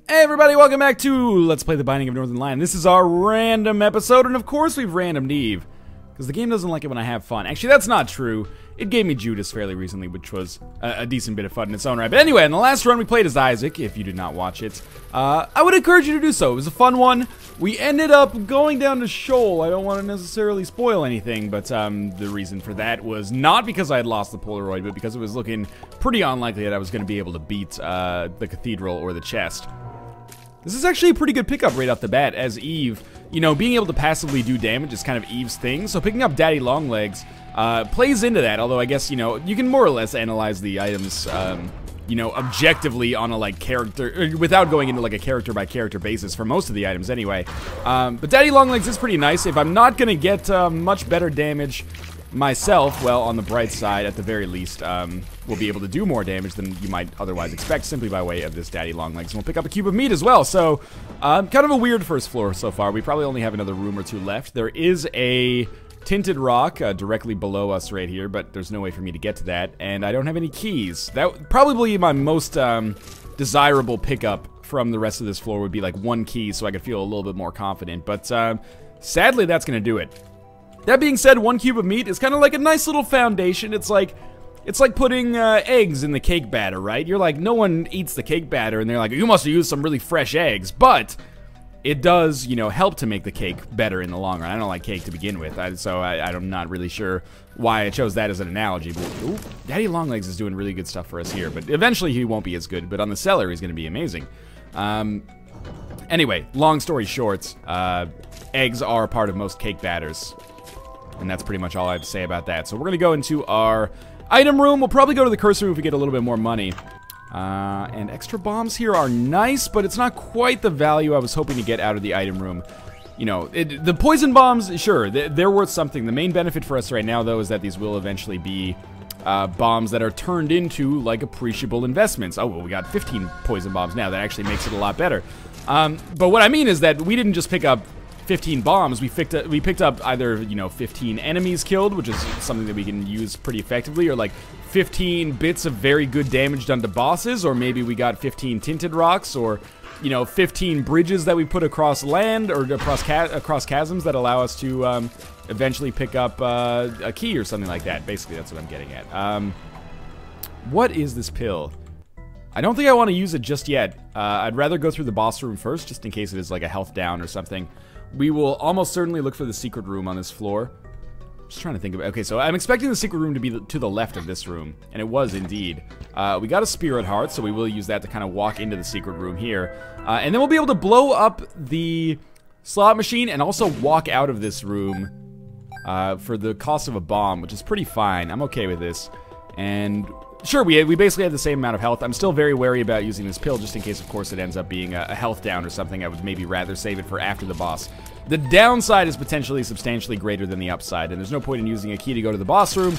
Hey everybody, welcome back to Let's Play the Binding of Northern Lion. This is our random episode, and of course we've randomed Eve, because the game doesn't like it when I have fun. Actually, that's not true. It gave me Judas fairly recently, which was a decent bit of fun in its own right. But anyway, in the last run we played as Isaac, if you did not watch it. I would encourage you to do so. It was a fun one. We ended up going down to Shoal. I don't want to necessarily spoil anything, but the reason for that was not because I had lost the Polaroid, but because it was looking pretty unlikely that I was going to be able to beat the Cathedral or the chest. This is actually a pretty good pickup right off the bat as Eve. You know, being able to passively do damage is kind of Eve's thing, so picking up Daddy Longlegs plays into that, although I guess, you know, you can more or less analyze the items, you know, objectively on a, like, character, without going into, like, a character-by-character basis for most of the items anyway. But Daddy Longlegs is pretty nice. If I'm not gonna get much better damage myself, well, on the bright side, at the very least, we'll be able to do more damage than you might otherwise expect simply by way of this Daddy Longlegs. And we'll pick up a cube of meat as well, so kind of a weird first floor so far. We probably only have another room or two left. There is a tinted rock directly below us right here, but there's no way for me to get to that, and I don't have any keys. That would probably be my most desirable pickup from the rest of this floor, would be like one key so I could feel a little bit more confident, but sadly that's gonna do it. That being said, one cube of meat is kind of like a nice little foundation. It's like putting eggs in the cake batter, right? You're like, no one eats the cake batter, and they're like, you must have used some really fresh eggs. But it does, you know, help to make the cake better in the long run. I don't like cake to begin with, so I'm not really sure why I chose that as an analogy. But ooh, Daddy Longlegs is doing really good stuff for us here. But eventually he won't be as good, but on the cellar he's going to be amazing. Anyway, long story short, eggs are a part of most cake batters. And that's pretty much all I have to say about that. So we're going to go into our item room. We'll probably go to the curse room if we get a little bit more money. And extra bombs here are nice, but it's not quite the value I was hoping to get out of the item room. You know, the poison bombs, sure, they're worth something. The main benefit for us right now, though, is that these will eventually be bombs that are turned into, like, appreciable investments. Oh, well, we got 15 poison bombs now. That actually makes it a lot better. But what I mean is that we didn't just pick up 15 bombs, we picked up either, you know, 15 enemies killed, which is something that we can use pretty effectively, or like 15 bits of very good damage done to bosses, or maybe we got 15 tinted rocks, or, you know, 15 bridges that we put across land, or across chasms that allow us to eventually pick up a key or something like that. Basically, that's what I'm getting at. What is this pill? I don't think I want to use it just yet. I'd rather go through the boss room first, just in case it is like a health down or something. We will almost certainly look for the secret room on this floor. Just trying to think of it. Okay, so I'm expecting the secret room to be to the left of this room, and it was indeed. We got a spirit heart, so we will use that to kind of walk into the secret room here. And then we'll be able to blow up the slot machine and also walk out of this room for the cost of a bomb, which is pretty fine. I'm okay with this. And sure, we basically have the same amount of health. I'm still very wary about using this pill, just in case, of course, it ends up being a health down or something. I would maybe rather save it for after the boss. The downside is potentially substantially greater than the upside, and there's no point in using a key to go to the boss room.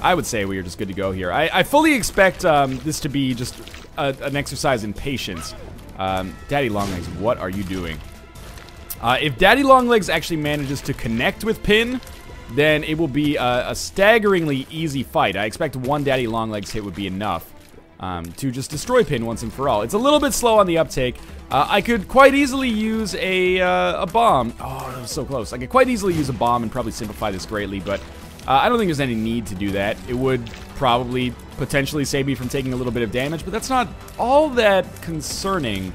I would say we are just good to go here. I fully expect this to be just an exercise in patience. Daddy Longlegs, what are you doing? If Daddy Longlegs actually manages to connect with Pin, then it will be a staggeringly easy fight. I expect one Daddy Longlegs hit would be enough to just destroy Pin once and for all. It's a little bit slow on the uptake. I could quite easily use a bomb. Oh, that was so close. I could quite easily use a bomb and probably simplify this greatly, but I don't think there's any need to do that. It would probably potentially save me from taking a little bit of damage, but that's not all that concerning.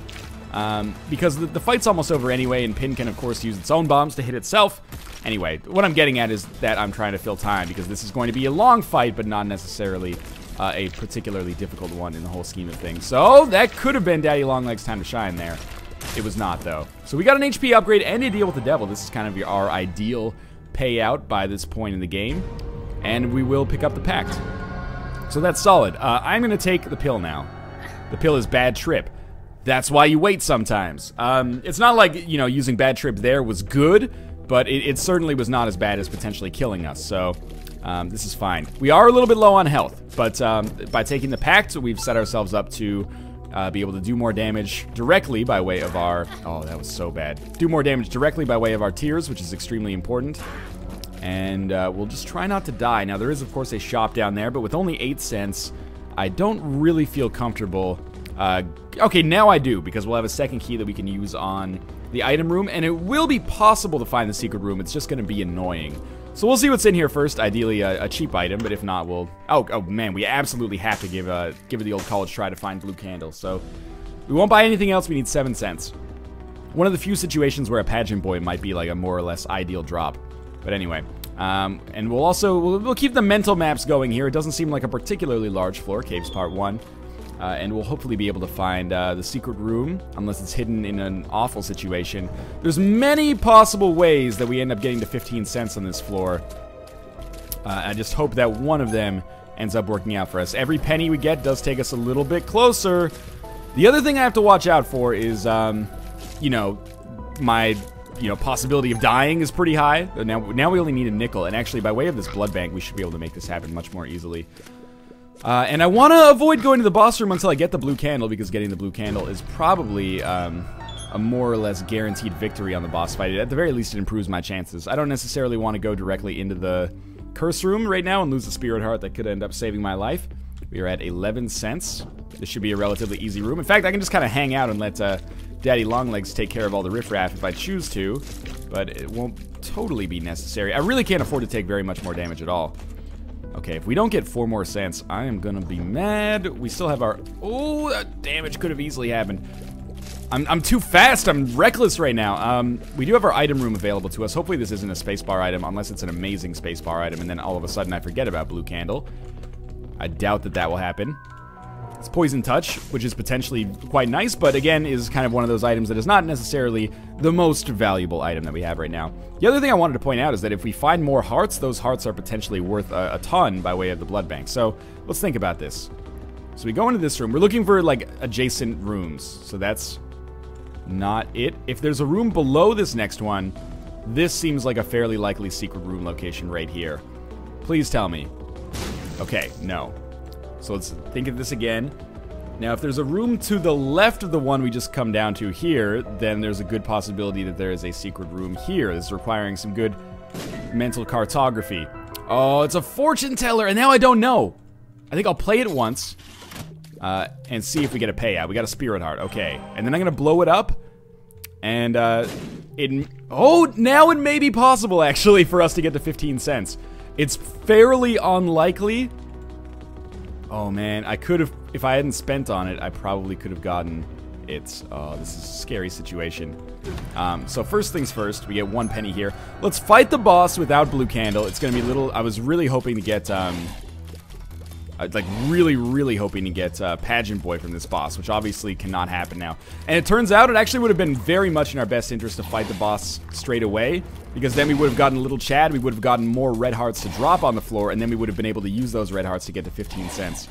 Because the fight's almost over anyway, and Pin can, of course, use its own bombs to hit itself. Anyway, what I'm getting at is that I'm trying to fill time, because this is going to be a long fight, but not necessarily a particularly difficult one in the whole scheme of things. So, that could have been Daddy Longlegs' time to shine there. It was not, though. So we got an HP upgrade and a deal with the devil. This is kind of our ideal payout by this point in the game. And we will pick up the PACT. So that's solid. I'm going to take the pill now. The pill is bad trip. That's why you wait sometimes. It's not like, you know, using bad trip there was good, but it certainly was not as bad as potentially killing us, so this is fine. We are a little bit low on health, but by taking the PACT, we've set ourselves up to be able to do more damage directly by way of our... Oh, that was so bad. Do more damage directly by way of our tears, which is extremely important. And we'll just try not to die. Now, there is, of course, a shop down there, but with only 8 cents, I don't really feel comfortable Okay, now I do, because we'll have a second key that we can use on the item room, and it will be possible to find the secret room. It's just going to be annoying. So we'll see what's in here first. Ideally, a cheap item, but if not, we'll... Oh, man, we absolutely have to give it the old college try to find blue candle. So we won't buy anything else. We need 7 cents. One of the few situations where a pageant boy might be like a more or less ideal drop. But anyway, and we'll also... We'll keep the mental maps going here. It doesn't seem like a particularly large floor. Caves Part 1. And we'll hopefully be able to find the secret room, unless it's hidden in an awful situation. There's many possible ways that we end up getting to 15 cents on this floor. I just hope that one of them ends up working out for us. Every penny we get does take us a little bit closer. The other thing I have to watch out for is, you know, my... possibility of dying is pretty high. Now we only need a nickel, and actually, by way of this blood bank, we should be able to make this happen much more easily. And I want to avoid going to the boss room until I get the blue candle, because getting the blue candle is probably a more or less guaranteed victory on the boss fight. At the very least, it improves my chances. I don't necessarily want to go directly into the curse room right now and lose the spirit heart that could end up saving my life. We are at 11 cents. This should be a relatively easy room. In fact, I can just kind of hang out and let Daddy Longlegs take care of all the riffraff if I choose to, but it won't totally be necessary. I really can't afford to take very much more damage at all. Okay, if we don't get 4 more cents, I am gonna be mad. We still have our... Oh, that damage could have easily happened. I'm too fast. I'm reckless right now. We do have our item room available to us. Hopefully this isn't a spacebar item, unless it's an amazing spacebar item, and then all of a sudden I forget about blue candle. I doubt that that will happen. It's Poison Touch, which is potentially quite nice, but again, is kind of one of those items that is not necessarily the most valuable item that we have right now. The other thing I wanted to point out is that if we find more hearts, those hearts are potentially worth a ton by way of the blood bank. So let's think about this. So we go into this room. We're looking for, like, adjacent rooms. So that's not it. If there's a room below this next one, this seems like a fairly likely secret room location right here. Please tell me. Okay, no. So let's think of this again. Now, if there's a room to the left of the one we just come down to here, then there's a good possibility that there is a secret room here. This is requiring some good mental cartography. Oh, it's a fortune teller, and now I don't know. I think I'll play it once and see if we get a payout. We got a spirit heart, okay. And then I'm gonna blow it up, and oh, now it may be possible, actually, for us to get to 15 cents. It's fairly unlikely. Oh man, I could have, if I hadn't spent on it, I probably could have gotten it. Oh, this is a scary situation. So first things first, we get 1 penny here. Let's fight the boss without blue candle. It's gonna be little, I was really hoping to get, like really hoping to get Pageant Boy from this boss, which obviously cannot happen now. And it turns out it actually would have been very much in our best interest to fight the boss straight away, because then we would have gotten a little Chad, we would have gotten more red hearts to drop on the floor, and then we would have been able to use those red hearts to get to 15 cents.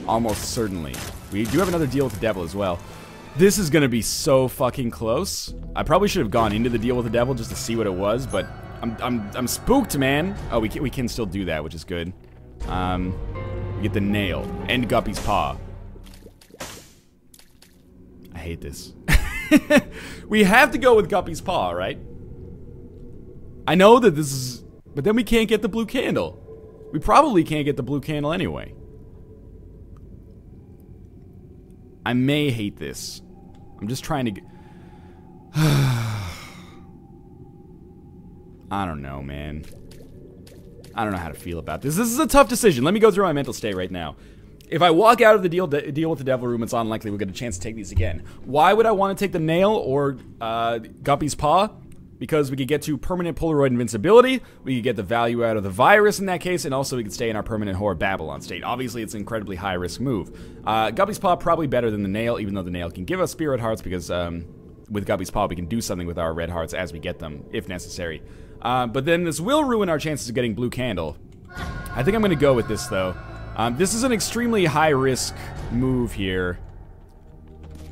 Almost certainly. We do have another deal with the devil as well. This is gonna be so fucking close. I probably should have gone into the deal with the devil just to see what it was, but I'm spooked, man. Oh, we can still do that, which is good. We get the nail and Guppy's paw. I hate this. We have to go with Guppy's paw, right? I know that this is... But then we can't get the blue candle. We probably can't get the blue candle anyway. I may hate this. I'm just trying to get... I don't know, man. I don't know how to feel about this. This is a tough decision. Let me go through my mental state right now. If I walk out of the deal with the devil room, it's unlikely we'll get a chance to take these again. Why would I want to take the nail or Guppy's paw? Because we could get to permanent Polaroid invincibility, we could get the value out of the virus in that case, and also we could stay in our permanent Whore Babylon state. Obviously, it's an incredibly high-risk move. Guppy's paw probably better than the nail, even though the nail can give us spirit hearts, because with Guppy's paw we can do something with our red hearts as we get them, if necessary. But then this will ruin our chances of getting blue candle. I think I'm going to go with this, though. This is an extremely high-risk move here,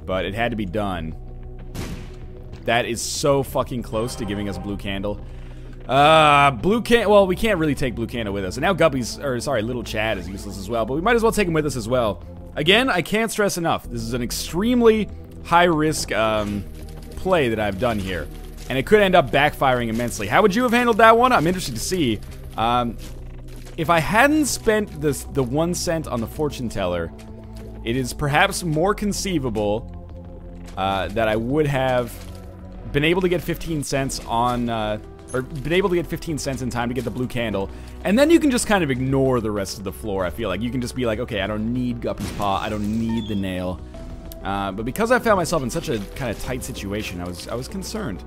but it had to be done. That is so fucking close to giving us blue candle. Well, we can't really take blue candle with us. And now Guppy's, or sorry, Little Chad is useless as well, but we might as well take him with us as well. Again, I can't stress enough. This is an extremely high-risk play that I've done here. And it could end up backfiring immensely. How would you have handled that one? I'm interested to see. If I hadn't spent the 1 cent on the fortune teller, it is perhaps more conceivable that I would have been able to get 15 cents on, or been able to get 15 cents in time to get the blue candle, and then you can just kind of ignore the rest of the floor. I feel like you can just be like, okay, I don't need Guppy's Paw, I don't need the nail. But because I found myself in such a kind of tight situation, I was concerned.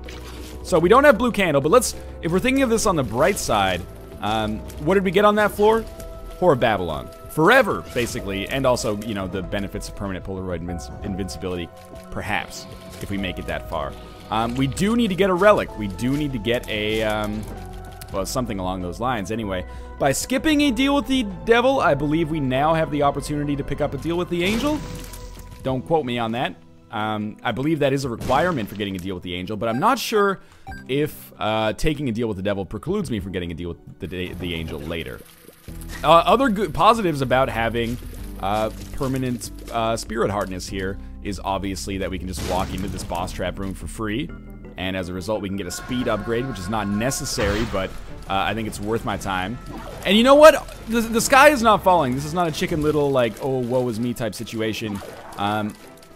So we don't have blue candle, but if we're thinking of this on the bright side, what did we get on that floor? Whore of Babylon. Forever, basically, and also, you know, the benefits of permanent Polaroid invincibility, perhaps, if we make it that far. We do need to get a relic. We do need to get a, well, something along those lines, anyway. By skipping a deal with the devil, I believe we now have the opportunity to pick up a deal with the angel. Don't quote me on that. I believe that is a requirement for getting a deal with the angel, but I'm not sure if taking a deal with the devil precludes me from getting a deal with the angel later. Other good positives about having permanent spirit hardness here is obviously that we can just walk into this boss trap room for free, and as a result we can get a speed upgrade, which is not necessary, but I think it's worth my time. And you know what? The sky is not falling. This is not a Chicken Little, like, oh, woe is me type situation.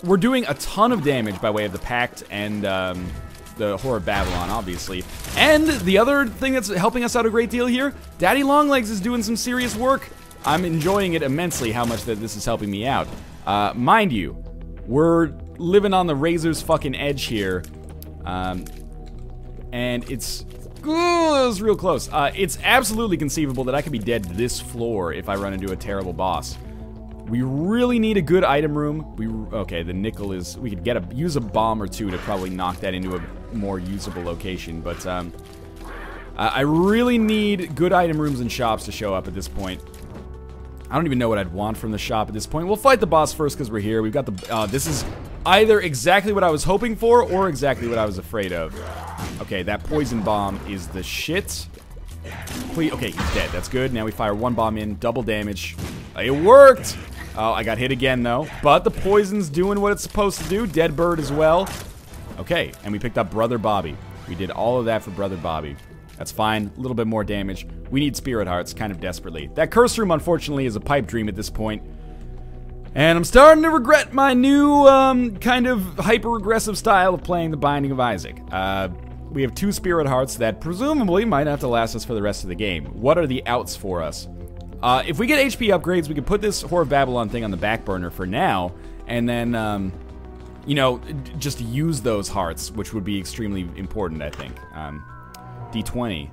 We're doing a ton of damage by way of the PACT and the Whore of Babylon, obviously. And the other thing that's helping us out a great deal here, Daddy Longlegs is doing some serious work. I'm enjoying it immensely how much that this is helping me out. Mind you, we're living on the razor's fucking edge here. And it's... Ooh, it was real close. It's absolutely conceivable that I could be dead to this floor if I run into a terrible boss. We really need a good item room. Okay, the nickel is... We could use a bomb or two to probably knock that into a more usable location, but I really need good item rooms and shops to show up at this point. I don't even know what I'd want from the shop at this point. We'll fight the boss first because we're here. We've got the... this is either exactly what I was hoping for or exactly what I was afraid of. Okay, that poison bomb is the shit. Please, okay, he's dead. That's good. Now we fire one bomb in, double damage. It worked! Oh, I got hit again, though. But the poison's doing what it's supposed to do. Dead bird as well. Okay, and we picked up Brother Bobby. We did all of that for Brother Bobby. That's fine. A little bit more damage. We need spirit hearts, kind of desperately. That curse room, unfortunately, is a pipe dream at this point. And I'm starting to regret my new, kind of hyper-aggressive style of playing the Binding of Isaac. We have 2 spirit hearts that presumably might have to last us for the rest of the game. What are the outs for us? If we get HP upgrades, we can put this Whore of Babylon thing on the back burner for now, and then, you know, just use those hearts, which would be extremely important, I think. D20.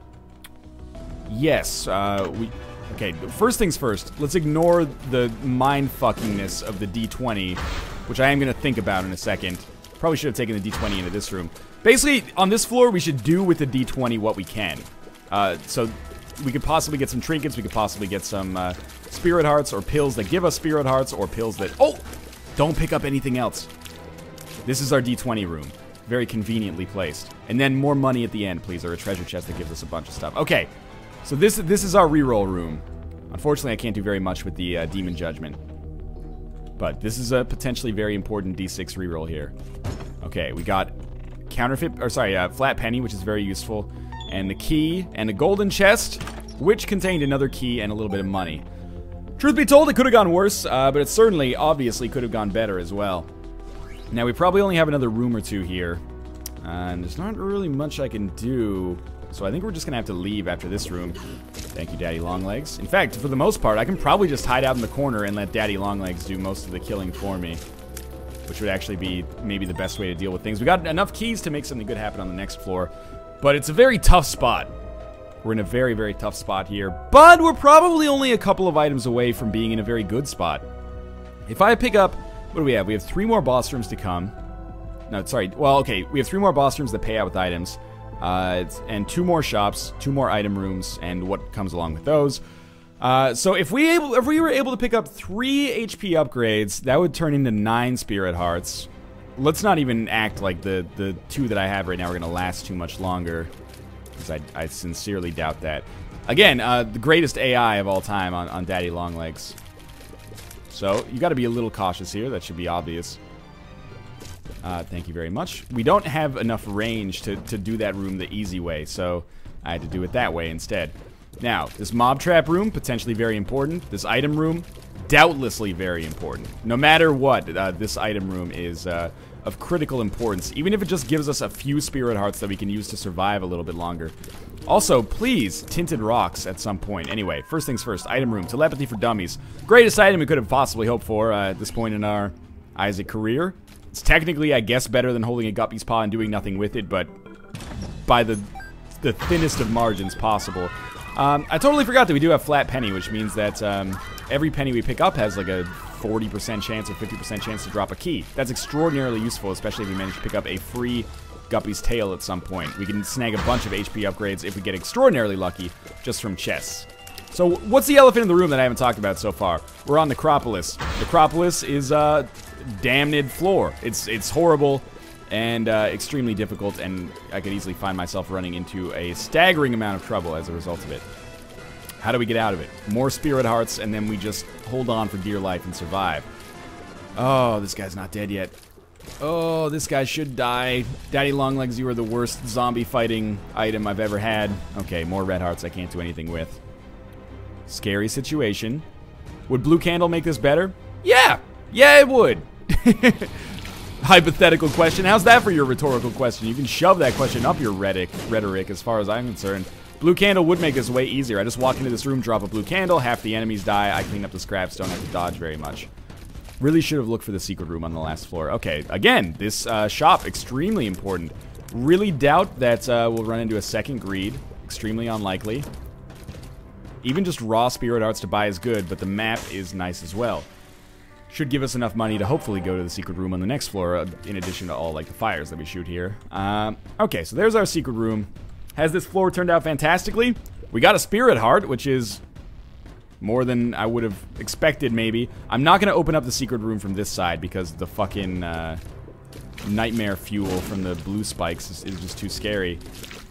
Yes, okay, first things first, let's ignore the mind-fuckingness of the D20, which I am going to think about in a second. Probably should have taken the D20 into this room. Basically, on this floor, we should do with the D20 what we can. So we could possibly get some trinkets, we could possibly get some spirit hearts, or pills that give us spirit hearts, or pills that... Oh! Don't pick up anything else. This is our D20 room. Very conveniently placed. And then more money at the end, please, or a treasure chest that gives us a bunch of stuff. Okay, so this is our reroll room. Unfortunately, I can't do very much with the Demon Judgment. But this is a potentially very important D6 reroll here. Okay, we got counterfeit, or sorry, flat penny, which is very useful, and the key, and a golden chest, which contained another key and a little bit of money. Truth be told, it could have gone worse, but it certainly, obviously, could have gone better as well. Now, we probably only have another room or two here, and there's not really much I can do, so I think we're just gonna have to leave after this room. Thank you, Daddy Longlegs. In fact, for the most part, I can probably just hide out in the corner and let Daddy Longlegs do most of the killing for me, which would actually be maybe the best way to deal with things. We got enough keys to make something good happen on the next floor, but it's a very tough spot. We're in a very, very tough spot here, but we're probably only a couple of items away from being in a very good spot. If I pick up... What do we have? We have 3 more boss rooms to come. No, sorry. Well, okay. We have 3 more boss rooms that pay out with items. And 2 more shops, 2 more item rooms, and what comes along with those. So if we were able to pick up 3 HP upgrades, that would turn into 9 spirit hearts. Let's not even act like the 2 that I have right now are going to last too much longer, because I sincerely doubt that. Again, the greatest AI of all time on Daddy Longlegs. So, you gotta be a little cautious here. That should be obvious. Thank you very much. We don't have enough range to do that room the easy way, so I had to do it that way instead. Now, this mob trap room, potentially very important. This item room, doubtlessly very important. No matter what, this item room is of critical importance, even if it just gives us a few spirit hearts that we can use to survive a little bit longer. Also, please, tinted rocks at some point. Anyway, first things first, item room, telepathy for dummies. Greatest item we could have possibly hoped for at this point in our Isaac career. It's technically, I guess, better than holding a guppy's paw and doing nothing with it, but by the thinnest of margins possible. I totally forgot that we do have flat penny, which means that every penny we pick up has like a 40% chance or 50% chance to drop a key. That's extraordinarily useful, especially if we manage to pick up a free guppy's tail at some point. We can snag a bunch of HP upgrades if we get extraordinarily lucky just from chests. So what's the elephant in the room that I haven't talked about so far? We're on Necropolis. Necropolis is a damned floor. It's horrible and extremely difficult, and I could easily find myself running into a staggering amount of trouble as a result of it. How do we get out of it? More spirit hearts, and then we just hold on for dear life and survive. Oh, this guy's not dead yet. Oh, this guy should die. Daddy Longlegs, you are the worst zombie fighting item I've ever had. Okay, more red hearts I can't do anything with. Scary situation. Would blue candle make this better? Yeah! Yeah, it would! Hypothetical question. How's that for your rhetorical question? You can shove that question up your rhetoric as far as I'm concerned. Blue candle would make this way easier. I just walk into this room, drop a blue candle, half the enemies die, I clean up the scraps, don't have to dodge very much. Really should have looked for the secret room on the last floor. Okay, again, this shop, extremely important. Really doubt that we'll run into a second greed. Extremely unlikely. Even just raw spirit hearts to buy is good, but the map is nice as well. Should give us enough money to hopefully go to the secret room on the next floor, in addition to all like the fires that we shoot here. Okay, so there's our secret room. Has this floor turned out fantastically? We got a spirit heart, which is more than I would have expected, maybe. I'm not going to open up the secret room from this side because the fucking nightmare fuel from the blue spikes is just too scary.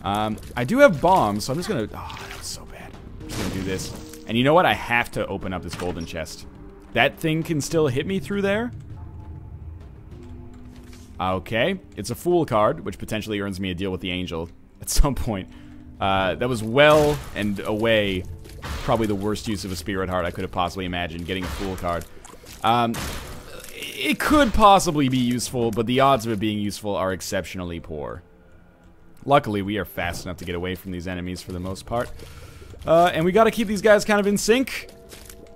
I do have bombs, so I'm just going to... Oh, that was so bad. I'm just going to do this. And you know what? I have to open up this golden chest. That thing can still hit me through there? Okay. It's a fool card, which potentially earns me a deal with the angel at some point. That was well and away probably the worst use of a spirit heart I could have possibly imagined, getting a fool card. It could possibly be useful, but the odds of it being useful are exceptionally poor. Luckily, we are fast enough to get away from these enemies for the most part. And we gotta keep these guys kind of in sync,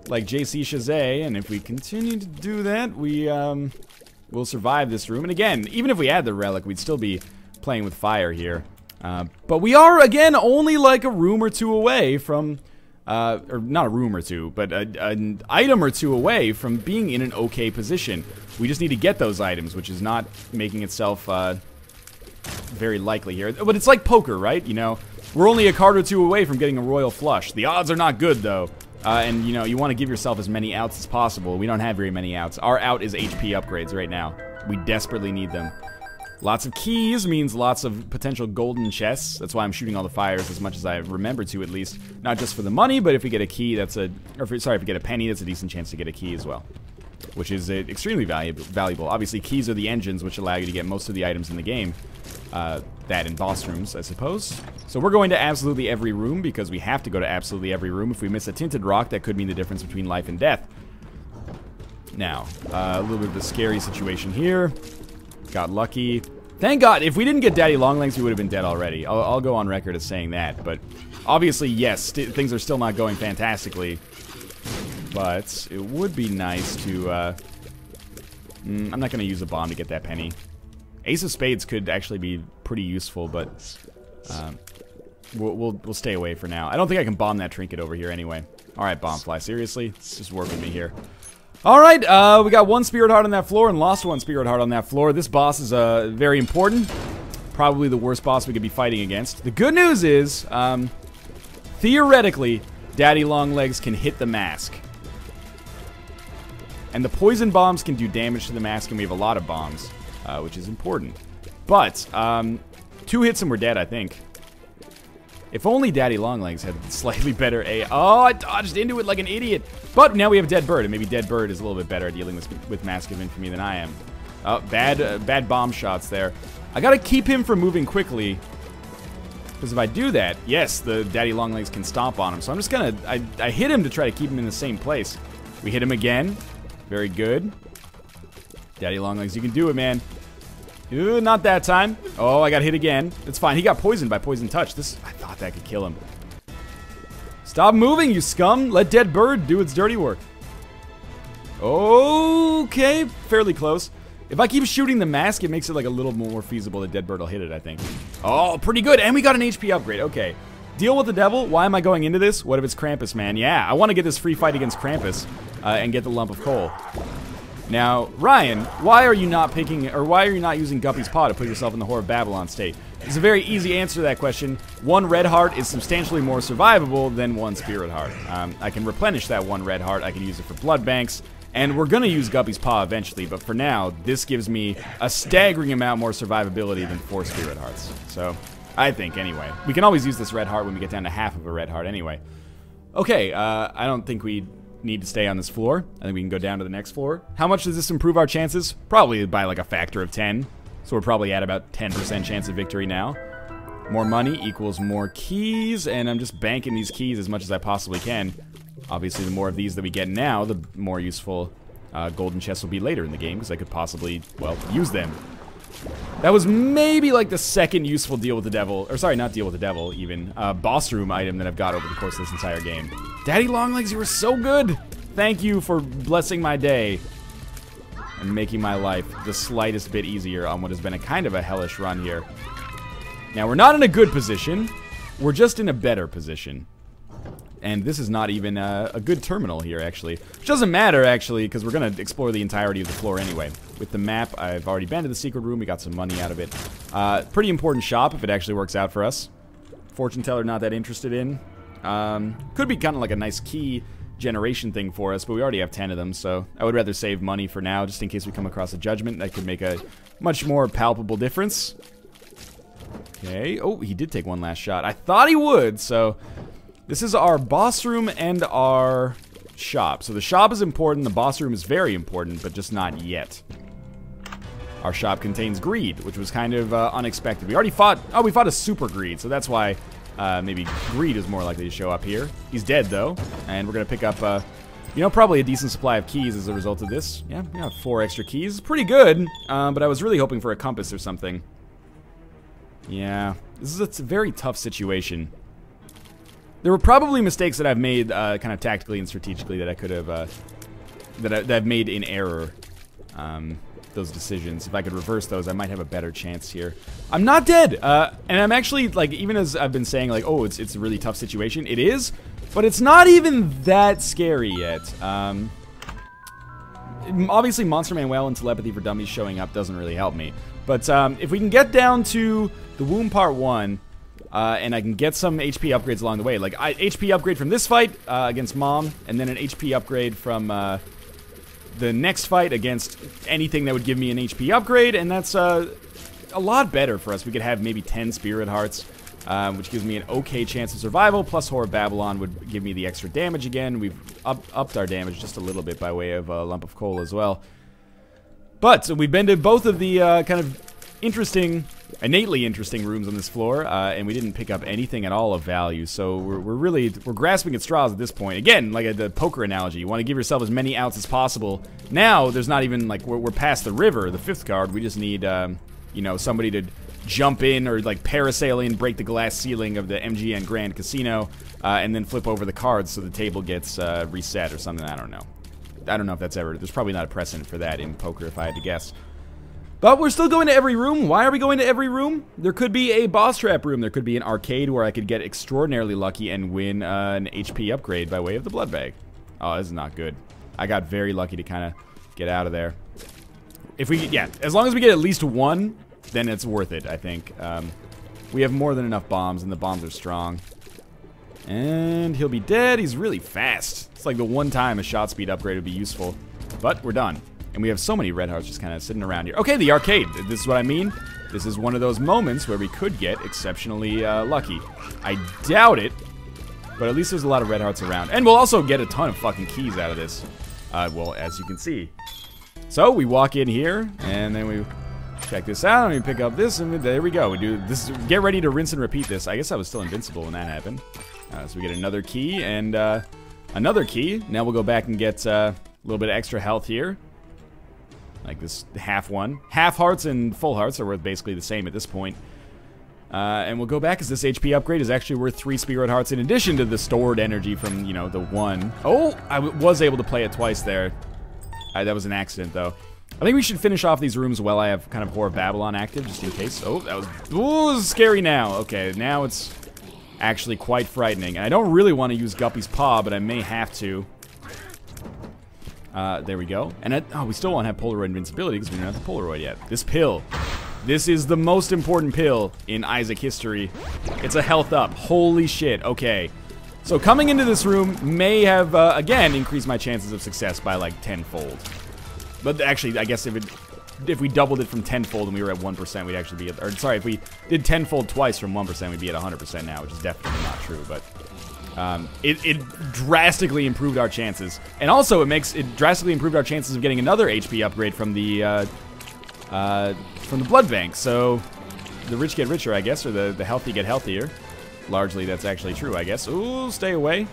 like JC Chazé, and if we continue to do that, we'll survive this room. And again, even if we had the relic, we'd still be playing with fire here. But we are, again, only like a room or two away from, or not a room or two, but an item or two away from being in an okay position. We just need to get those items, which is not making itself very likely here. But it's like poker, right? You know, we're only a card or two away from getting a royal flush. The odds are not good, though. And, you know, you want to give yourself as many outs as possible. We don't have very many outs. Our out is HP upgrades right now. We desperately need them. Lots of keys means lots of potential golden chests. That's why I'm shooting all the fires as much as I remember to, at least. Not just for the money, but if we get a key, that's a... Or if we get a penny, that's a decent chance to get a key as well. Which is extremely valuable. Obviously, keys are the engines which allow you to get most of the items in the game. That in boss rooms, I suppose. So we're going to absolutely every room because we have to go to absolutely every room. If we miss a tinted rock, that could mean the difference between life and death. Now, a little bit of a scary situation here. Got lucky. Thank God, if we didn't get Daddy Longlegs, we would have been dead already. I'll go on record as saying that. But obviously, yes, things are still not going fantastically. But it would be nice to... I'm not going to use a bomb to get that penny. Ace of Spades could actually be pretty useful, but we'll stay away for now. I don't think I can bomb that trinket over here anyway. Alright, Bombfly, seriously? Just work with me here. Alright, we got one Spirit Heart on that floor and lost one Spirit Heart on that floor. This boss is very important. Probably the worst boss we could be fighting against. The good news is, theoretically, Daddy Longlegs can hit the mask. And the poison bombs can do damage to the mask, and we have a lot of bombs. Which is important. But, 2 hits and we're dead, I think. If only Daddy Longlegs had slightly better Oh, I dodged into it like an idiot. But now we have Dead Bird, and maybe Dead Bird is a little bit better at dealing with Mask of Infamy than I am. Oh, bad bomb shots there. I gotta keep him from moving quickly. Because if I do that, yes, the Daddy Longlegs can stomp on him. So I'm just gonna... I hit him to try to keep him in the same place. We hit him again. Very good. Daddy Longlegs, you can do it, man. Ooh, not that time. Oh, I got hit again. It's fine. He got poisoned by Poison Touch. I thought that could kill him. Stop moving, you scum. Let Dead Bird do its dirty work. Okay, fairly close. If I keep shooting the mask, it makes it like a little more feasible that Dead Bird will hit it, I think. Oh, pretty good. And we got an HP upgrade. Okay. Deal with the devil. Why am I going into this? What if it's Krampus, man? Yeah, I want to get this free fight against Krampus and get the lump of coal. Now, Ryan, why are you not picking, or why are you not using Guppy's Paw to put yourself in the Whore of Babylon state? There's a very easy answer to that question. One red heart is substantially more survivable than one spirit heart. I can replenish that one red heart. I can use it for blood banks. And we're going to use Guppy's Paw eventually, but for now, this gives me a staggering amount more survivability than 4 spirit hearts. So, I think, anyway. We can always use this red heart when we get down to half of a red heart anyway. Okay, I don't think we need to stay on this floor. I think we can go down to the next floor. How much does this improve our chances? Probably by like a factor of 10. So we're probably at about 10% chance of victory now. More money equals more keys, and I'm just banking these keys as much as I possibly can. Obviously, the more of these that we get now, the more useful golden chests will be later in the game, because I could possibly, well, use them. That was maybe like the second useful deal with the devil, or sorry, not deal with the devil, even, boss room item that I've got over the course of this entire game. Daddy Longlegs, you were so good! Thank you for blessing my day and making my life the slightest bit easier on what has been a kind of a hellish run here. Now, we're not in a good position, we're just in a better position. And this is not even a good terminal here, actually. Which doesn't matter, actually, because we're going to explore the entirety of the floor anyway. With the map, I've already been to the secret room. We got some money out of it. Pretty important shop if it actually works out for us. Fortune teller, not that interested in. Could be kind of like a nice key generation thing for us, but we already have 10 of them, so I would rather save money for now, just in case we come across a judgment that could make a much more palpable difference. Okay. Oh, he did take one last shot. I thought he would, so... This is our boss room and our shop. So the shop is important, the boss room is very important, but just not yet. Our shop contains greed, which was kind of unexpected. We already fought, oh, we fought a super greed, so that's why maybe greed is more likely to show up here. He's dead, though, and we're going to pick up, you know, probably a decent supply of keys as a result of this. Yeah, 4 extra keys. Pretty good, but I was really hoping for a compass or something. Yeah, this is a very tough situation. There were probably mistakes that I've made kind of tactically and strategically that I could have, that I've made in error, those decisions. If I could reverse those, I might have a better chance here. I'm not dead! And I'm actually, like, even as I've been saying, like, oh, it's a really tough situation, it is, but it's not even that scary yet. Obviously, Monster Manual and Telepathy for Dummies showing up doesn't really help me. But if we can get down to the Womb Part 1, and I can get some HP upgrades along the way. Like, HP upgrade from this fight against Mom, and then an HP upgrade from the next fight against anything that would give me an HP upgrade, and that's a lot better for us. We could have maybe 10 Spirit Hearts, which gives me an okay chance of survival, plus Whore of Babylon would give me the extra damage again. We've upped our damage just a little bit by way of a lump of coal as well. But we've been to both of the kind of innately interesting rooms on this floor, and we didn't pick up anything at all of value, so we're grasping at straws at this point. Again, like the poker analogy, you want to give yourself as many outs as possible. Now, there's not even, like, we're past the river, the 5th card, we just need, you know, somebody to jump in or, like, parasail in, break the glass ceiling of the MGN Grand Casino, and then flip over the cards so the table gets reset or something. I don't know. I don't know if that's ever, there's probably not a precedent for that in poker if I had to guess. But we're still going to every room. Why are we going to every room? There could be a boss trap room. There could be an arcade where I could get extraordinarily lucky and win an HP upgrade by way of the blood bag. Oh, this is not good. I got very lucky to kind of get out of there. If we, yeah, as long as we get at least one, then it's worth it, I think. We have more than enough bombs, and the bombs are strong. And he'll be dead. He's really fast. It's like the one time a shot speed upgrade would be useful. But we're done. And we have so many red hearts just kind of sitting around here. Okay, the arcade. This is what I mean. This is one of those moments where we could get exceptionally lucky. I doubt it, but at least there's a lot of red hearts around. And we'll also get a ton of fucking keys out of this. Well, as you can see. So, we walk in here, and then we check this out, and we pick up this, and there we go. We do this. Get ready to rinse and repeat this. I guess I was still invincible when that happened. So we get another key, and Another key. Now we'll go back and get a little bit of extra health here. Like this half one. Half hearts and full hearts are worth basically the same at this point. And we'll go back as this HP upgrade is actually worth 3 spirit hearts in addition to the stored energy from, you know, the 1. Oh, I was able to play it twice there. That was an accident, though. I think we should finish off these rooms while I have kind of Whore of Babylon active, just in case. Oh, that was... Ooh, scary now. Okay, now it's actually quite frightening. And I don't really want to use Guppy's Paw, but I may have to. There we go. And we still won't have Polaroid invincibility because we don't have the Polaroid yet. This pill. This is the most important pill in Isaac history. It's a health up. Holy shit. Okay. So coming into this room may have, again, increased my chances of success by like tenfold. But actually, I guess if we doubled it from tenfold and we were at 1%, we'd actually be at... Or sorry, if we did tenfold twice from 1%, we'd be at 100% now, which is definitely not true, but... It drastically improved our chances. And also, it drastically improved our chances of getting another HP upgrade from the blood bank. So, the rich get richer, I guess, or the healthy get healthier. Largely, that's actually true, I guess. Ooh, stay away.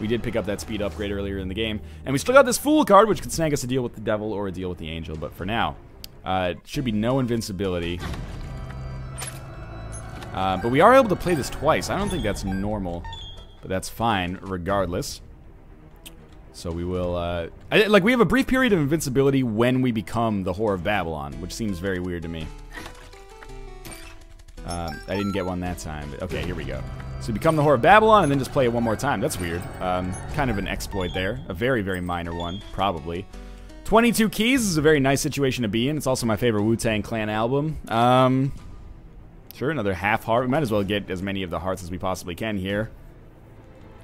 We did pick up that speed upgrade earlier in the game. And we still got this Fool card, which could snag us a deal with the devil or a deal with the angel. But for now, it should be no invincibility. But we are able to play this twice. I don't think that's normal. But that's fine, regardless. So we will, we have a brief period of invincibility when we become the Whore of Babylon, which seems very weird to me. I didn't get one that time, but okay, here we go. So we become the Whore of Babylon and then just play it one more time. That's weird. Kind of an exploit there. A very, very minor one, probably. 22 keys is a very nice situation to be in. It's also my favorite Wu-Tang Clan album. Sure, another half heart. We might as well get as many of the hearts as we possibly can here.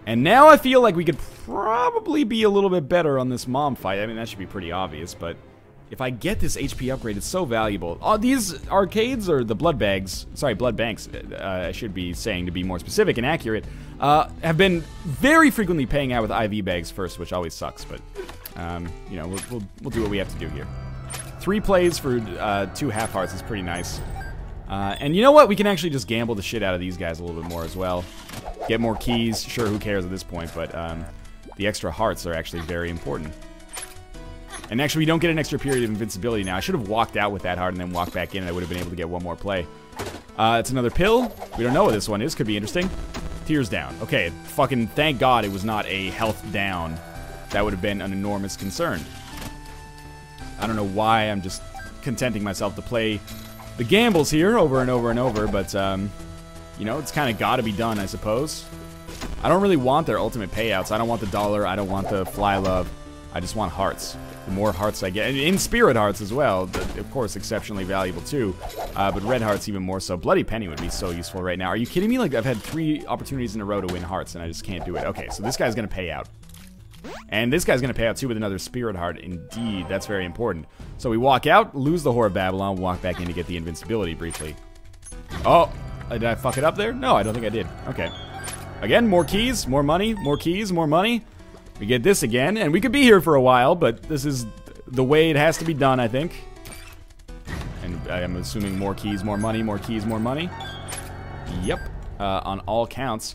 And now I feel like we could probably be a little bit better on this mom fight. I mean, that should be pretty obvious, but if I get this HP upgrade, it's so valuable. Oh, these arcades, or the blood bags, sorry, blood banks, I should be saying to be more specific and accurate, have been very frequently paying out with IV bags first, which always sucks, but, you know, we'll do what we have to do here. 3 plays for 2 half hearts is pretty nice. And you know what? We can actually just gamble the shit out of these guys a little bit more as well. Get more keys. Sure, who cares at this point, but the extra hearts are actually very important. And actually, we don't get an extra period of invincibility now. I should have walked out with that heart and then walked back in, and I would have been able to get one more play. It's another pill. We don't know what this one is. Could be interesting. Tears down. Okay, fucking thank God it was not a health down. That would have been an enormous concern. I don't know why I'm just contenting myself to play the gambles here over and over and over, but, you know, it's kind of got to be done, I suppose. I don't really want their ultimate payouts. I don't want the dollar. I don't want the fly love. I just want hearts. The more hearts I get, and in spirit hearts as well, of course, exceptionally valuable too, but red hearts even more so. Bloody Penny would be so useful right now. Are you kidding me? Like, I've had 3 opportunities in a row to win hearts, and I just can't do it. Okay, so this guy's going to pay out. And this guy's going to pay out too with another spirit heart. Indeed, that's very important. So we walk out, lose the Whore of Babylon, walk back in to get the invincibility briefly. Oh, did I fuck it up there? No, I don't think I did. Okay. Again, more keys, more money, more keys, more money. We get this again, and we could be here for a while, but this is the way it has to be done, I think. And I am assuming more keys, more money, more keys, more money. Yep, on all counts.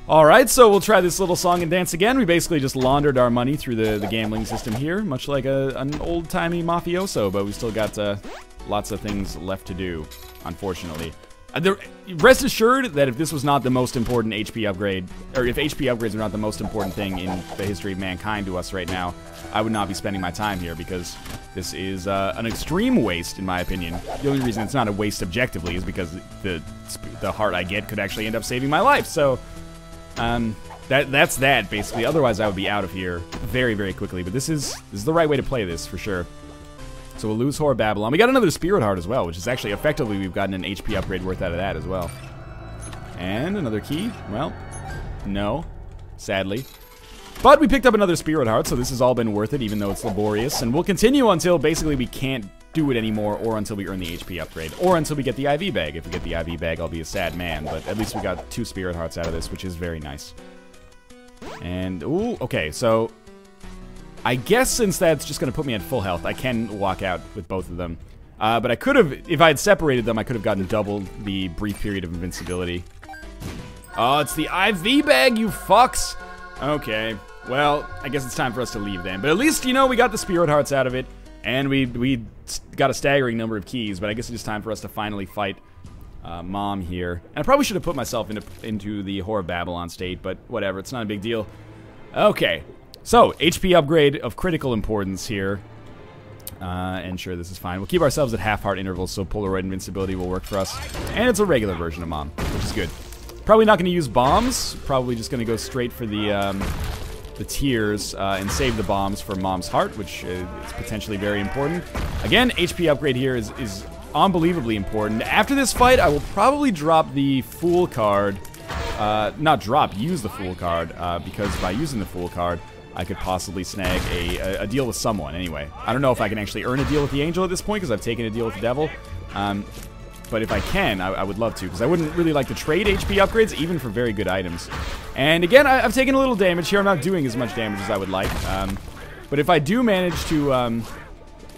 Alright, so we'll try this little song and dance again. We basically just laundered our money through the gambling system here, much like an old-timey mafioso, but we still got lots of things left to do, unfortunately. Rest assured that if this was not the most important HP upgrade, or if HP upgrades are not the most important thing in the history of mankind to us right now, I would not be spending my time here, because this is an extreme waste, in my opinion. The only reason it's not a waste objectively is because the heart I get could actually end up saving my life, so... that's that, basically. Otherwise, I would be out of here very, very quickly, but this is the right way to play this, for sure. So we'll lose Whore of Babylon. We got another Spirit Heart as well, which is actually, effectively, we've gotten an HP upgrade worth out of that as well. And another key. Well, no, sadly. But we picked up another Spirit Heart, so this has all been worth it, even though it's laborious. And we'll continue until, basically, we can't do it anymore, or until we earn the HP upgrade, or until we get the IV bag. If we get the IV bag, I'll be a sad man, but at least we got 2 Spirit Hearts out of this, which is very nice. And, ooh, okay, so... I guess since that's just going to put me at full health, I can walk out with both of them. But I could have, if I had separated them, I could have gotten double the brief period of invincibility. Oh, it's the IV bag, you fucks! Okay, Well, I guess it's time for us to leave then. But at least, you know, we got the Spirit Hearts out of it. And we got a staggering number of keys. But I guess it's just time for us to finally fight Mom here. And I probably should have put myself into the Whore of Babylon state. But whatever, it's not a big deal. Okay. So, HP upgrade of critical importance here. And sure, this is fine. We'll keep ourselves at half-heart intervals, so Polaroid invincibility will work for us. And it's a regular version of Mom, which is good. Probably not going to use bombs. Probably just going to go straight for the tears and save the bombs for Mom's heart, which is potentially very important. Again, HP upgrade here is unbelievably important. After this fight, I will probably drop the Fool card. Not drop, use the Fool card, because by using the Fool card, I could possibly snag a deal with someone. Anyway, I don't know if I can actually earn a deal with the Angel at this point, because I've taken a deal with the Devil. But if I can, I would love to, because I wouldn't really like to trade HP upgrades, even for very good items. And again, I've taken a little damage here. I'm not doing as much damage as I would like. But if I do manage to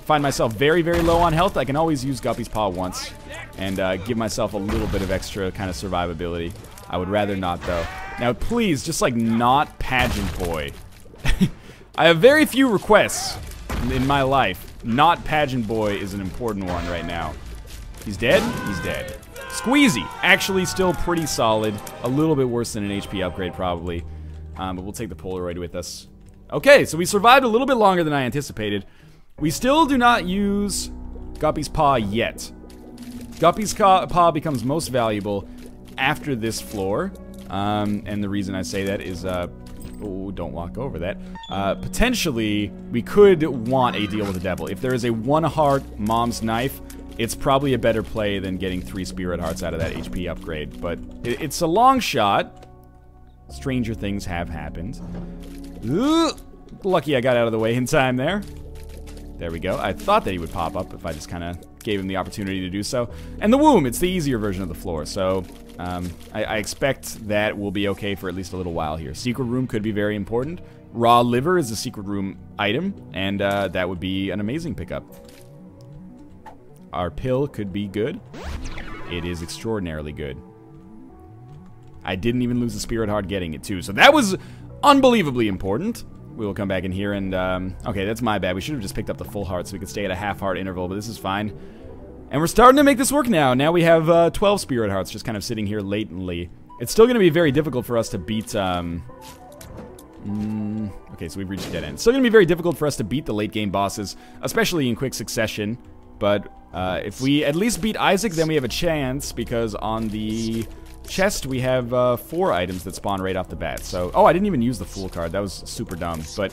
find myself very, very low on health, I can always use Guppy's Paw once and give myself a little bit of extra kind of survivability. I would rather not, though. Now, please, just like not Pageant Boy. I have very few requests in my life. Not Pageant Boy is an important one right now. He's dead? He's dead. SQUEEZY, actually still pretty solid. A little bit worse than an HP upgrade, probably. But we'll take the Polaroid with us. Okay, so we survived a little bit longer than I anticipated. We still do not use Guppy's Paw yet. Guppy's Paw becomes most valuable after this floor. And the reason I say that is, oh, don't walk over that. Potentially, we could want a deal with the Devil. If there is a 1-heart Mom's Knife, it's probably a better play than getting 3 Spirit Hearts out of that HP upgrade. But it's a long shot. Stranger things have happened. Ugh. Lucky I got out of the way in time there. There we go. I thought that he would pop up if I just kind of gave him the opportunity to do so. And the womb, it's the easier version of the floor. So I expect that will be okay for at least a little while here. Secret room could be very important. Raw liver is a secret room item, and that would be an amazing pickup. Our pill could be good. It is extraordinarily good. I didn't even lose the Spirit Heart getting it, too. So that was unbelievably important. We will come back in here and... okay, that's my bad. We should have just picked up the full heart so we could stay at a half-heart interval, but this is fine. And we're starting to make this work now. Now we have 12 Spirit Hearts just kind of sitting here latently. It's still going to be very difficult for us to beat... okay, so we've reached a dead end. It's still going to be very difficult for us to beat the late-game bosses, especially in quick succession. But if we at least beat Isaac, then we have a chance, because on the chest we have 4 items that spawn right off the bat. So, oh, I didn't even use the Fool card. That was super dumb, but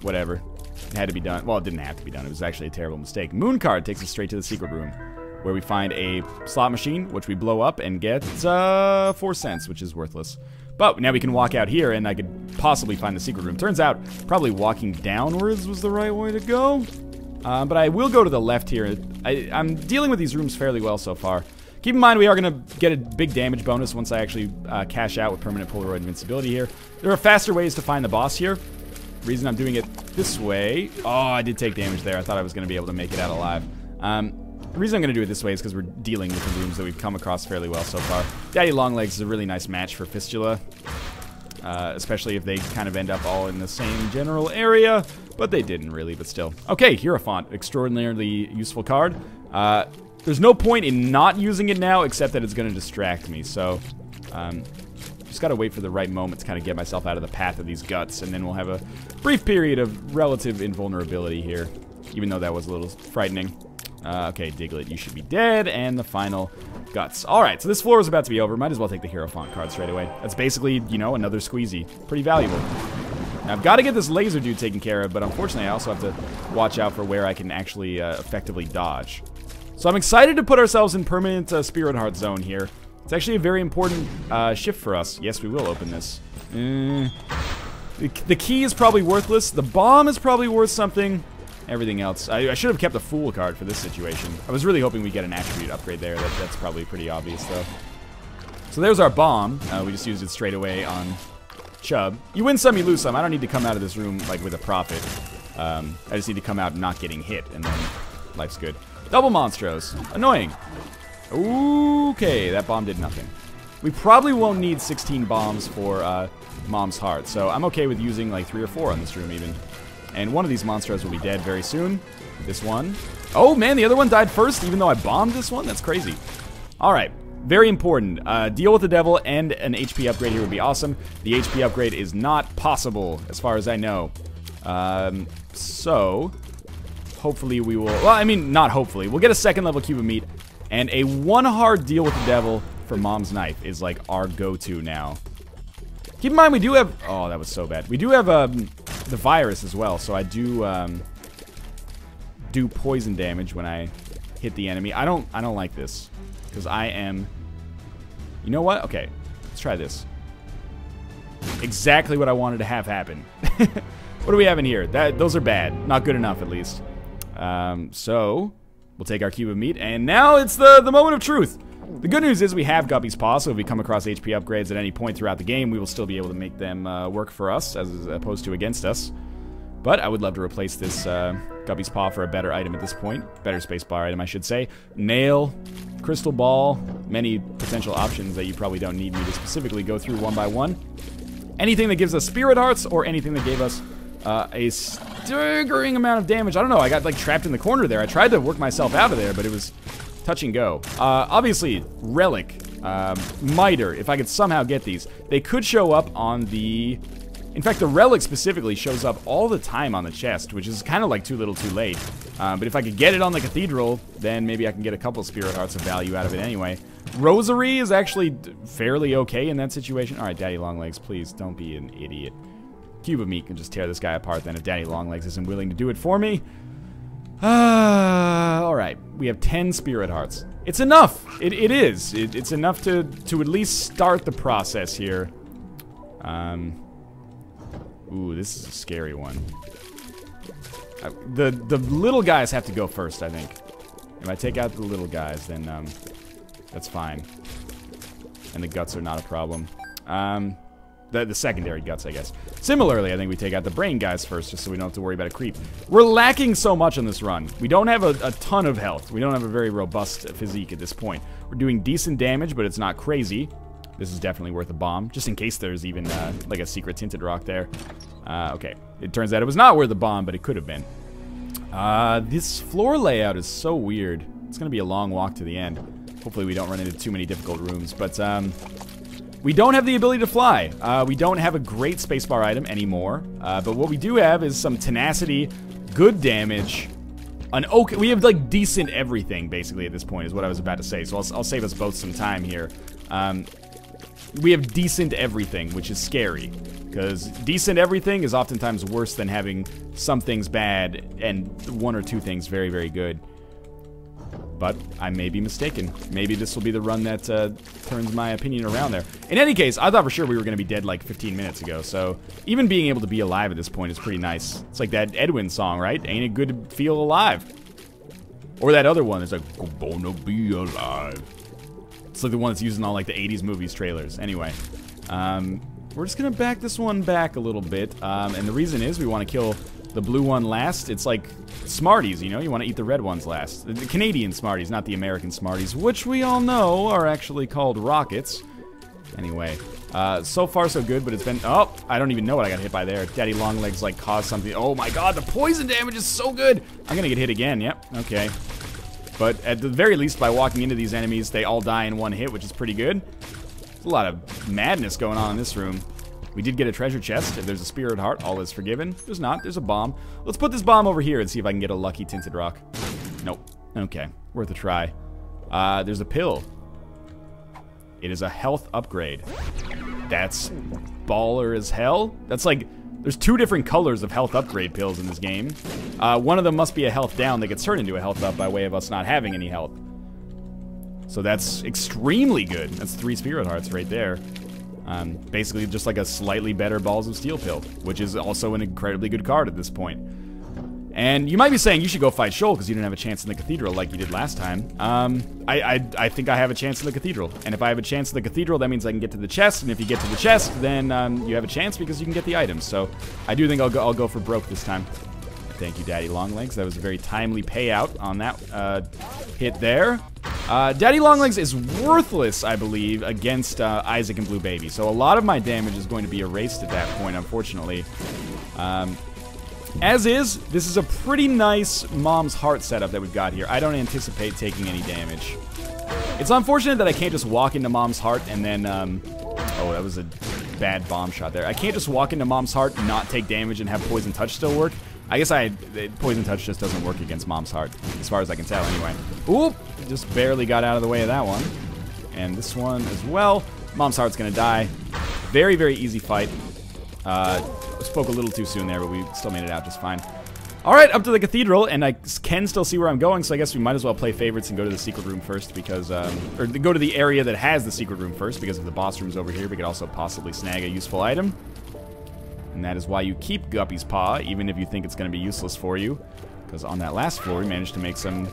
whatever. It had to be done. Well, it didn't have to be done. It was actually a terrible mistake. Moon card takes us straight to the secret room, where we find a slot machine, which we blow up and get 4 cents, which is worthless. But now we can walk out here, and I could possibly find the secret room. Turns out, probably walking downwards was the right way to go. But I will go to the left here. I'm dealing with these rooms fairly well so far. Keep in mind, we are going to get a big damage bonus once I actually cash out with permanent Polaroid invincibility here. There are faster ways to find the boss here. The reason I'm doing it this way... Oh, I did take damage there. I thought I was going to be able to make it out alive. The reason I'm going to do it this way is because we're dealing with the rooms that we've come across fairly well so far. Daddy Longlegs is a really nice match for Fistula. Especially if they kind of end up all in the same general area. But they didn't really, but still. Okay, Hierophant. Extraordinarily useful card. There's no point in not using it now, except that it's going to distract me. So, just got to wait for the right moment to kind of get myself out of the path of these guts. And then we'll have a brief period of relative invulnerability here. Even though that was a little frightening. Okay, Diglett, you should be dead. And the final guts. Alright, so this floor is about to be over. Might as well take the Hierophant card straight away. That's basically, you know, another SQUEEZY. Pretty valuable. Now, I've got to get this laser dude taken care of, but unfortunately I also have to watch out for where I can actually effectively dodge. So I'm excited to put ourselves in permanent Spirit Heart zone here. It's actually a very important shift for us. Yes, we will open this. The key is probably worthless. The bomb is probably worth something. Everything else. I should have kept a Fool card for this situation. I was really hoping we'd get an attribute upgrade there. That's probably pretty obvious, though. So there's our bomb. We just used it straight away on Chubb. You win some, you lose some. I don't need to come out of this room like with a profit. I just need to come out not getting hit, and then life's good. Double Monstros. Annoying. Okay, that bomb did nothing. We probably won't need 16 bombs for Mom's Heart, so I'm okay with using like 3 or 4 on this room even. And one of these monsters will be dead very soon. This one. Oh man, the other one died first even though I bombed this one? That's crazy. Alright, very important. Deal with the devil and an HP upgrade here would be awesome. The HP upgrade is not possible as far as I know. So, hopefully we will... Well, I mean, not hopefully. We'll get a 2nd level cube of meat. And a 1 hard deal with the devil for Mom's Knife is like our go-to now. Keep in mind we do have... Oh, that was so bad. We do have the virus as well, so I do poison damage when I hit the enemy. I don't like this because I am... You know what? Okay, let's try this. Exactly what I wanted to have happen. What do we have in here? Those are bad. Not good enough, at least. So, we'll take our cube of meat, and now it's the moment of truth. The good news is we have Guppy's Paw, so if we come across HP upgrades at any point throughout the game, we will still be able to make them work for us, as opposed to against us. But I would love to replace this Guppy's Paw for a better item at this point. Better spacebar item, I should say. Nail, Crystal Ball, many potential options that you probably don't need me to specifically go through one by one. Anything that gives us Spirit Hearts, or anything that gave us a staggering amount of damage. I don't know, I got like trapped in the corner there. I tried to work myself out of there, but it was touch and go. Obviously, Relic, Miter, if I could somehow get these. They could show up on the... In fact, the Relic specifically shows up all the time on the chest, which is kind of like too little too late. But if I could get it on the Cathedral, then maybe I can get a couple Spirit Hearts of value out of it anyway. Rosary is actually fairly okay in that situation. Alright, Daddy Longlegs, please don't be an idiot. Cube of Meat can just tear this guy apart then if Daddy Longlegs isn't willing to do it for me. Alright, we have 10 Spirit Hearts. It's enough! It is. It's enough to at least start the process here. Ooh, this is a scary one. The little guys have to go first, I think. If I take out the little guys, then that's fine. And the guts are not a problem. The secondary guts, I guess. Similarly, I think we take out the brain guys first, just so we don't have to worry about a creep. We're lacking so much on this run. We don't have a ton of health. We don't have a very robust physique at this point. We're doing decent damage, but it's not crazy. This is definitely worth a bomb, just in case there's even like a secret tinted rock there. Okay, it turns out it was not worth a bomb, but it could have been. This floor layout is so weird. It's gonna be a long walk to the end. Hopefully we don't run into too many difficult rooms, but we don't have the ability to fly. We don't have a great spacebar item anymore, but what we do have is some tenacity, good damage, we have like decent everything basically at this point is what I was about to say, so I'll save us both some time here. We have decent everything, which is scary, because decent everything is oftentimes worse than having some things bad and 1 or 2 things very, very good. But I may be mistaken. Maybe this will be the run that turns my opinion around there. In any case, I thought for sure we were going to be dead like 15 minutes ago, so even being able to be alive at this point is pretty nice. It's like that Edwin song, right? Ain't it good to feel alive? Or that other one that's like, gonna be alive. It's like the one that's used in all like the 80s movies trailers. Anyway, we're just gonna back this one back a little bit, and the reason is we want to kill the blue one last. It's like Smarties, you know, you want to eat the red ones last. The Canadian Smarties, not the American Smarties, which we all know are actually called rockets. Anyway, so far so good, but it's been, oh, I don't even know what I got hit by there. Daddy Longlegs like caused something. Oh my god, the poison damage is so good. I'm gonna get hit again, yep, okay. But at the very least, by walking into these enemies, they all die in one hit, which is pretty good. There's a lot of madness going on in this room. We did get a treasure chest. If there's a spirit heart, all is forgiven. There's not. There's a bomb. Let's put this bomb over here and see if I can get a lucky tinted rock. Nope. Okay. Worth a try. There's a pill. It is a health upgrade. That's baller as hell. That's like... There's 2 different colors of health upgrade pills in this game. One of them must be a health down that gets turned into a health up by way of us not having any health. So that's extremely good. That's 3 spirit hearts right there. Basically just like a slightly better Balls of Steel pill, which is also an incredibly good card at this point. And you might be saying you should go fight Shoal because you didn't have a chance in the Cathedral like you did last time. I think I have a chance in the Cathedral. And if I have a chance in the Cathedral, that means I can get to the chest. And if you get to the chest, then you have a chance because you can get the items. So I do think I'll go for broke this time. Thank you, Daddy Longlegs. That was a very timely payout on that hit there. Daddy Longlegs is worthless, I believe, against Isaac and Blue Baby. So a lot of my damage is going to be erased at that point, unfortunately. As is, this is a pretty nice Mom's Heart setup that we've got here. I don't anticipate taking any damage. It's unfortunate that I can't just walk into Mom's Heart and then, oh, that was a bad bomb shot there. I can't just walk into Mom's Heart, not take damage, and have Poison Touch still work. I guess Poison Touch just doesn't work against Mom's Heart, as far as I can tell anyway. Oop! Just barely got out of the way of that one. And this one as well. Mom's Heart's gonna die. Very, very easy fight. Spoke a little too soon there, but we still made it out just fine. Alright, up to the Cathedral, and I can still see where I'm going, so I guess we might as well play favorites and go to the secret room first, because, or go to the area that has the secret room first, because if the boss room's over here, we could also possibly snag a useful item. And that is why you keep Guppy's Paw, even if you think it's going to be useless for you. Because on that last floor, we managed to make some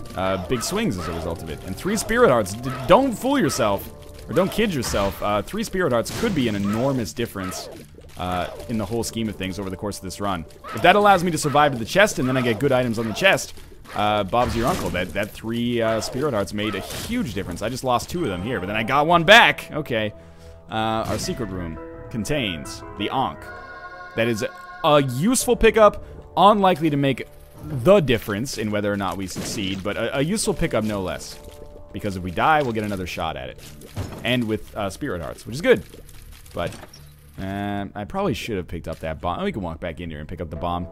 big swings as a result of it. And 3 Spirit Hearts, don't fool yourself, or don't kid yourself. 3 Spirit Hearts could be an enormous difference in the whole scheme of things over the course of this run. If that allows me to survive to the chest, and then I get good items on the chest, Bob's your uncle. That 3 Spirit Hearts made a huge difference. I just lost 2 of them here, but then I got 1 back. Okay. Our secret room contains the Ankh. That is a useful pickup, unlikely to make the difference in whether or not we succeed, but a useful pickup no less. Because if we die, we'll get another shot at it. And with Spirit Hearts, which is good. But I probably should have picked up that bomb. We can walk back in here and pick up the bomb.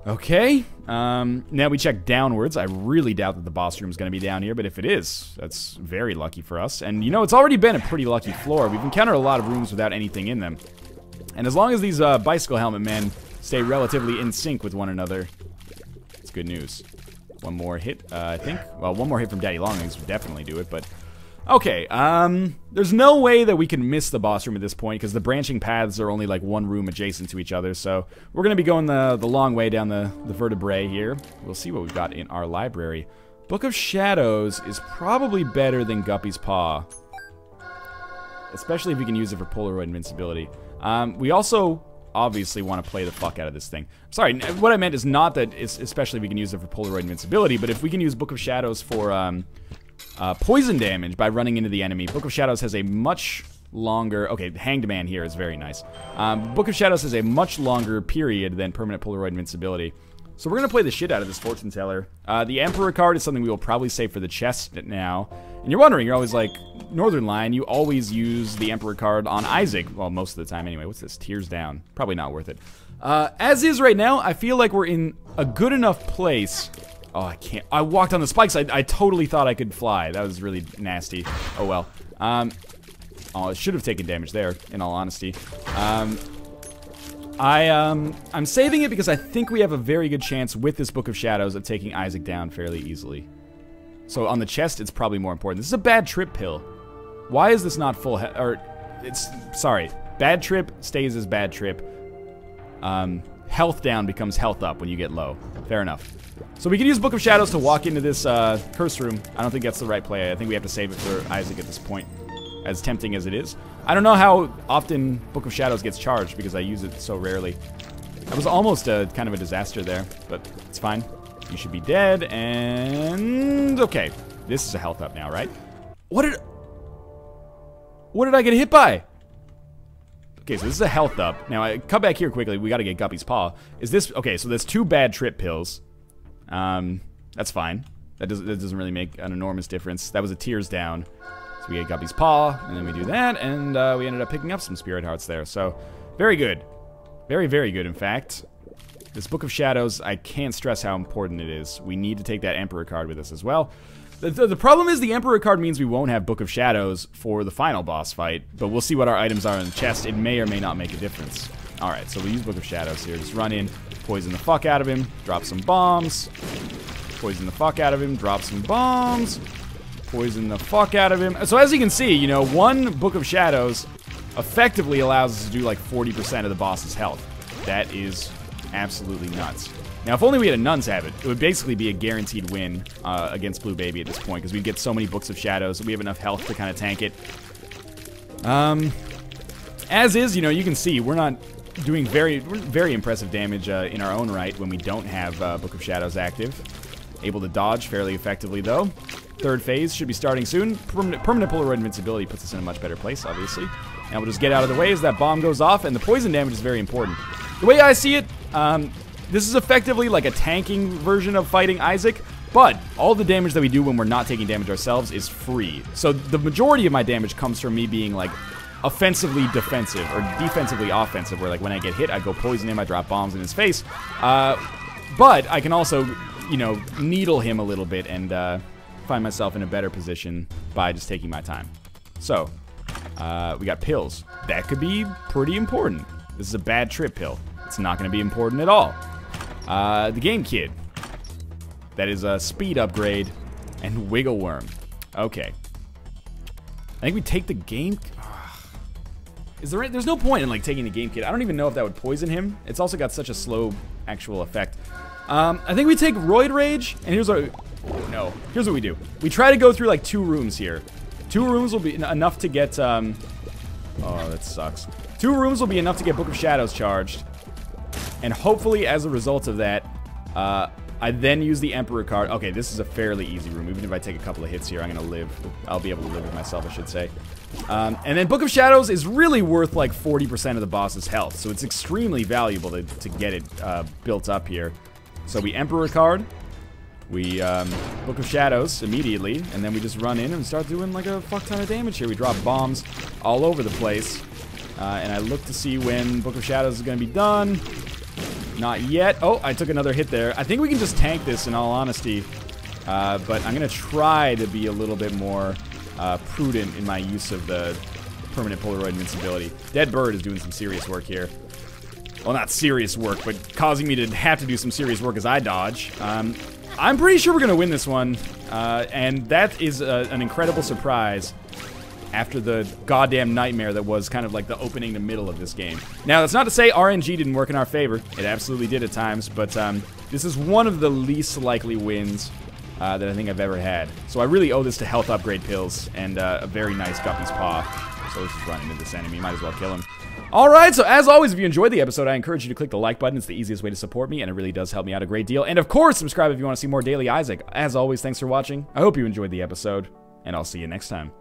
Okay. Now we check downwards. I really doubt that the boss room is going to be down here, but if it is, that's very lucky for us. And, you know, it's already been a pretty lucky floor. We've encountered a lot of rooms without anything in them. And as long as these bicycle helmet men stay relatively in sync with one another, it's good news. One more hit, I think. Well, one more hit from Daddy Longlegs would definitely do it, but... Okay, there's no way that we can miss the boss room at this point, because the branching paths are only like 1 room adjacent to each other, so we're going to be going the long way down the vertebrae here. We'll see what we've got in our library. Book of Shadows is probably better than Guppy's Paw, especially if we can use it for Polaroid invincibility. We also obviously want to play the fuck out of this thing. Sorry, what I meant is not that especially if we can use it for Polaroid invincibility, but if we can use Book of Shadows for poison damage by running into the enemy. Book of Shadows has a much longer... Okay, Hanged Man here is very nice. Book of Shadows has a much longer period than permanent Polaroid invincibility. So we're going to play the shit out of this Fortune Teller. The Emperor card is something we will probably save for the chest now. And you're wondering, you're always like, Northern Line, you always use the Emperor card on Isaac. Well, most of the time anyway. What's this? Tears Down. Probably not worth it. As is right now, I feel like we're in a good enough place... Oh, I can't. I walked on the spikes. I totally thought I could fly. That was really nasty. Oh, well. Oh, I should have taken damage there, in all honesty. I'm saving it because I think we have a very good chance with this Book of Shadows of taking Isaac down fairly easily. So on the chest, it's probably more important. This is a bad trip pill. Why is this not full or it's... Sorry. Bad trip stays as bad trip. Health down becomes health up when you get low. Fair enough. So we can use Book of Shadows to walk into this curse room. I don't think that's the right play. I think we have to save it for Isaac at this point, as tempting as it is. I don't know how often Book of Shadows gets charged because I use it so rarely. That was almost a kind of a disaster there, but it's fine. You should be dead, and... Okay, this is a health up now, right? What did I get hit by? Okay, so this is a health up. Now, I come back here quickly. We got to get Guppy's Paw. Is this... Okay, so there's 2 bad trip pills. That's fine. That doesn't really make an enormous difference. That was a Tears Down. So we get Guppy's Paw, and then we do that, and we ended up picking up some Spirit Hearts there. So, very good. Very, very good, in fact. This Book of Shadows, I can't stress how important it is. We need to take that Emperor card with us as well. The problem is the Emperor card means we won't have Book of Shadows for the final boss fight, but we'll see what our items are in the chest. It may or may not make a difference. Alright, so we'll use Book of Shadows here. Just run in, poison the fuck out of him, drop some bombs, poison the fuck out of him, drop some bombs, poison the fuck out of him. So as you can see, you know, 1 Book of Shadows effectively allows us to do like 40% of the boss's health. That is absolutely nuts. Now, if only we had a Nun's Habit, it would basically be a guaranteed win against Blue Baby at this point, because we'd get so many Books of Shadows, we have enough health to kind of tank it. As is, you know, you can see, we're not doing very impressive damage in our own right when we don't have Book of Shadows active. Able to dodge fairly effectively, though. third phase should be starting soon. Permanent Polaroid invincibility puts us in a much better place, obviously. And we'll just get out of the way as that bomb goes off, and the poison damage is very important. The way I see it, this is effectively like a tanking version of fighting Isaac, but all the damage that we do when we're not taking damage ourselves is free. So the majority of my damage comes from me being like offensively defensive or defensively offensive, where like when I get hit, I go poison him, I drop bombs in his face. But I can also, you know, needle him a little bit and find myself in a better position by just taking my time. So, we got pills. That could be pretty important. This is a bad trip pill. It's not going to be important at all. The Game Kid. That is a speed upgrade and Wiggle Worm. Okay. I think we take the Game... There's no point in like taking the Game Kid. I don't even know if that would poison him. It's also got such a slow actual effect. I think we take Roid Rage, and here's what... No. Here's what we do. We try to go through like 2 rooms here. 2 rooms will be enough to get... Oh, that sucks. 2 rooms will be enough to get Book of Shadows charged. And hopefully, as a result of that, I then use the Emperor card. Okay, this is a fairly easy room. Even if I take a couple of hits here, I'm going to live. I'll be able to live with myself, I should say. And then Book of Shadows is really worth like 40% of the boss's health. So it's extremely valuable to get it built up here. So we Emperor card. We Book of Shadows immediately. And then we just run in and start doing like a fuck ton of damage here. We drop bombs all over the place. And I look to see when Book of Shadows is going to be done. Not yet. Oh, I took another hit there. I think we can just tank this in all honesty. But I'm going to try to be a little bit more prudent in my use of the permanent Polaroid invincibility. Dead Bird is doing some serious work here. Well, not serious work, but causing me to have to do some serious work as I dodge. I'm pretty sure we're going to win this one. And that is an incredible surprise after the goddamn nightmare that was kind of like the opening to middle of this game. Now, that's not to say RNG didn't work in our favor. It absolutely did at times, but this is one of the least likely wins that I think I've ever had. So I really owe this to health upgrade pills and a very nice Guppy's Paw. So let's just run into this enemy. Might as well kill him. Alright, so as always, if you enjoyed the episode, I encourage you to click the like button. It's the easiest way to support me, and it really does help me out a great deal. And of course, subscribe if you want to see more Daily Isaac. As always, thanks for watching. I hope you enjoyed the episode, and I'll see you next time.